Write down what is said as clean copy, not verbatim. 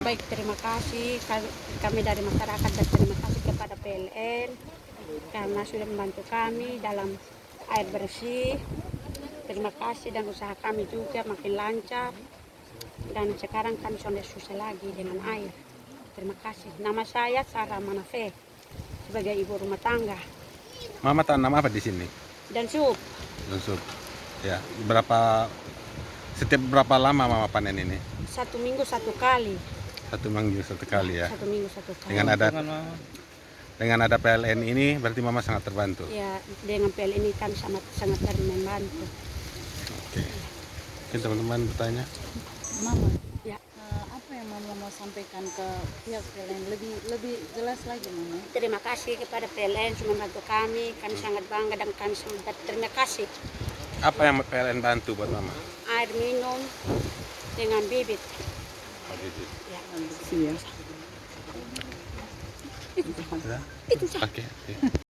baik terima kasih kami dari masyarakat dan terima kasih kepada PLN karena sudah membantu kami dalam air bersih. Terima kasih dan usaha kami juga makin lancar dan sekarang kami sudah susah lagi dengan air. Terima kasih. Nama saya Sarah Manafe sebagai ibu rumah tangga. Mama tanam apa di sini? Dan sup. Sup. Ya, setiap berapa lama Mama panen ini? 1 minggu 1 kali. 1 minggu 1 kali ya. 1 minggu 1 kali. Dengan ada PLN ini berarti Mama sangat terbantu. Ya, dengan PLN ini kami sangat membantu. Oke. Mungkin teman-teman bertanya. Mama, Ya. Apa yang Mama mau sampaikan ke pihak PLN lebih jelas lagi, Mama? Terima kasih kepada PLN sudah membantu kami sangat bangga dan kami sangat terima kasih. Apa yang PLN bantu buat Mama? Air minum dengan bibit. Ya. Iya. Oke.